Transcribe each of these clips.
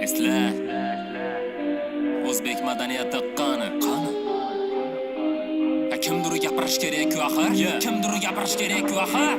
Esla O'zbek madaniyati qani kimdir gapirish kerak-ku axir kimdir gapirish kerak-ku axir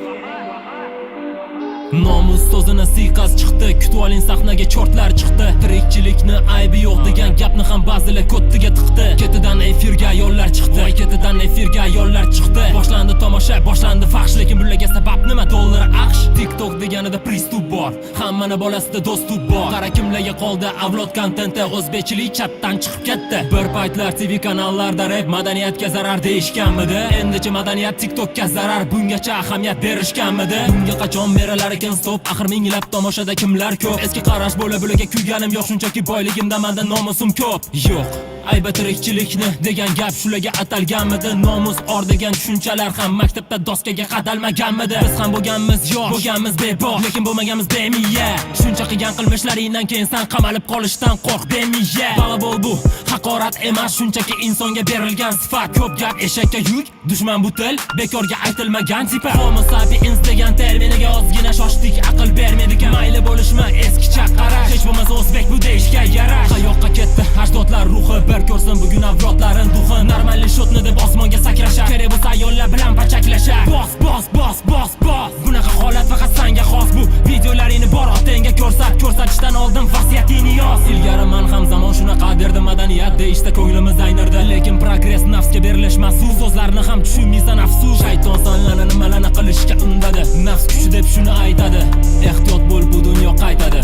Nomus so'zini siyqas chiqdi, kutib oling sahnaga chortlar chiqdi. Tirikchilikni aybi yo'q degan gapni ham ba'zilar ko'ttiga tiqdi. Ketidan efirga ayollar chiqdi. Ketidan efirga ayollar chiqdi. Boshlandi tomosha, boshlandi faxsh, lekin bularga sabab nima? Dollar aqsh. TikTok deganida pristup bor. Hammani bolasida do'stup bor. Qara kimlarga qoldi avlod kontenti, o'zbekchilik chatdan chiqib ketdi. Bir paytlar TV kanallarda rap madaniyatga zarar deyishganmidi? Endicha madaniyat TikTokka zarar, bungacha ahamiyat berishganmidi? Bunga qachon berilar stop, axir minglab tomoshada kimlar ko'p. Eski qarash bo'la-bo'laga kuyganim yo'q, shunchaki boyligimda menda nomusum ko'p. Yo'q, ayba tirikchilikni degan gap shularga atalganmidi? Nomus or degan tushunchalar ham maktabda doskaga qadalmaganmidi? Biz ham bo'lganmiz yo'q, bo'lganmiz bebosh, lekin bo'lmaganmiz bemiya. Shuncha qilgan qilmishlaringdan keyin sen qamalib qolishdan qo'rq bemiya. Balabol bu haqorat emas, shunchaki insonga berilgan sifat. Ko'p gap eshakka yuk, dushman bu til bekorga aytilmagan tipa. Homo sapiens degan terminiga ozgina shoshdik, aql bermaydigan. Mayli bo'lishma eskicha qarash, hech bo'lmasa o'zbek bu deyishga yarash. Qayoqqa ketdi ajdodlar ruhi, bir ko'rsin bugun avlodlarin duxi. Normalli shotni deb osmonga sakrashar, kerak bo'lsa ayollar bilan pachaklashar. Bos bos bos bos bos. Bunaqa holat faqat senga xos. Bu videolaringni bor otenga ko'rsatishdan oldin vasiyatingni yoz. Ilgari men ham zamon shunaqa derdi, madaniyat deyishda ko'nglimiz aynirdi, lekin progress nafsga berilishmas. Bu so'zlarni ham tushunmaysan afsus. Shayton sanlarni nimalarni qilishga undadi, nafs kuchi deb shuni aytadi. Ehtiyot bo'l, bu dunyo qaytadi.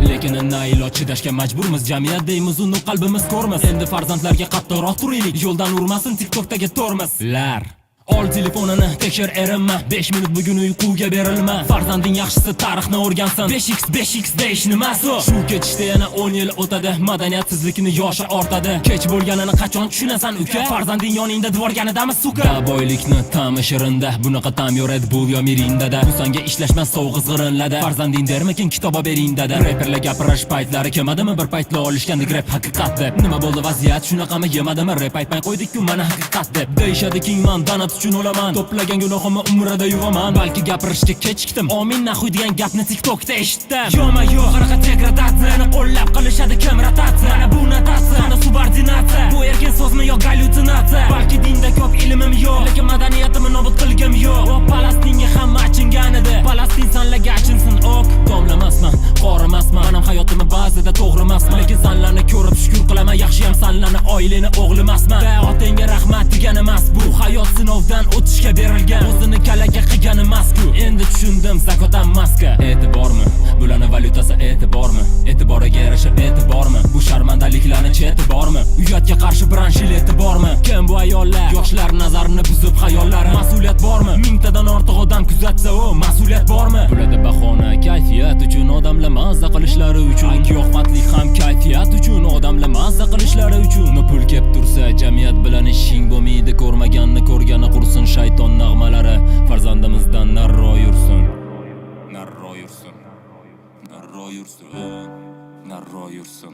Lekin nailoj chidashga majburmiz, jamiyat deymiz, uni qalbimiz ko'rmas. Endi farzandlarga qattiqroq turaylik, yo'ldan urmasin TikTokdagi tormozlar. Ol telefonini, tekshir erinma, 5 minut bugun uyquga berilma. Farzanding yaxshisi tarixni o'rgansin, 5x deyish nimasi? Shu ketishda yana 10 yil o'tadi, madaniyatsizlikni yoshi ortadi. Kech bo'lganini qachon tushunasan uka? Farzanding yoningda dvorganidami suka? Boylikni ta'mi shirinda, bunaqa ta'm yo'radi bu yo mirindada. Bu senga ishlashmas sovuq izg'irinlada. Farzanding dermikin kitoba bering dada. Reperlar gapirish paytlari kelmadimi? Bir paytlar olishgandik rap haqiqat deb. Nima bo'ldi vaziyat shunaqami? Yemadimi? Rap aytmay qo'ydik-ku mana haqiqat deb. Deyishadi kingman danat uchun o'laman, to'plagan gunohimni umrida yuvaman. Balki gapirishga kechikdim, omin nahuy degan gapni TikTokda eshitdim. Yo'ma yo'q, qanaqa degradatsiyani qo'llab qilishadi kim rotatsiya? Mana bu notatsiya, mana subordinatsiya. Bu erkin so'zmi yo gallyutsinatsiya? Balki dinda ko'p ilmim yo'q, lekin madaniyatimni nobud qilgim yo'q. O Falastinga hamma achingan edi, Falastin sanlarga achinsin ok. Tomlamasman, qorimasman, menam hayotimni ba'zida to'g'rimasman, lekin sanlarni ko'rib shukr qilaman. Yaxshiyam sanlarni oilani o'g'limasman. Otenga rahmat degan emas, bu hayot sinovdan o'tishga berilgan, o'zini kalaga qilgan emas-ku. Endi tushundim, zakotan maska. E'tibormi? Bularning valyutasi e'tibormi? E'tiboriga yarashib e'tibormi? Bu sharmandaliklarni e'tibormi? Uyatga qarshi branshil e'tibormi? Kim bu ayollar? Yoshlar nazarini buzib xayollari. Mas'uliyat bormi? Mingtadan ortiq odam kuzatsa, o mas'uliyat bormi? Bularda bahona kayfiyat uchun, odamlar mazza qilishlari uchun. Giyohvandlik ham kayfiyat uchun, odamlar mazza qilishlari uchun. Pul kep tursa jamiyat bilan ishing bo'lmaydi, ko'rmaganni ko'rgani qursin shayton nag'malari. Farzandimizdan narro yursin, narro yursin, narro yursin, narro yursin,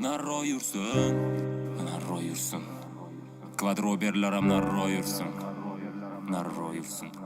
narro yursin, narro yursin. Kvadroberlar ham narro yursin, narro yursin.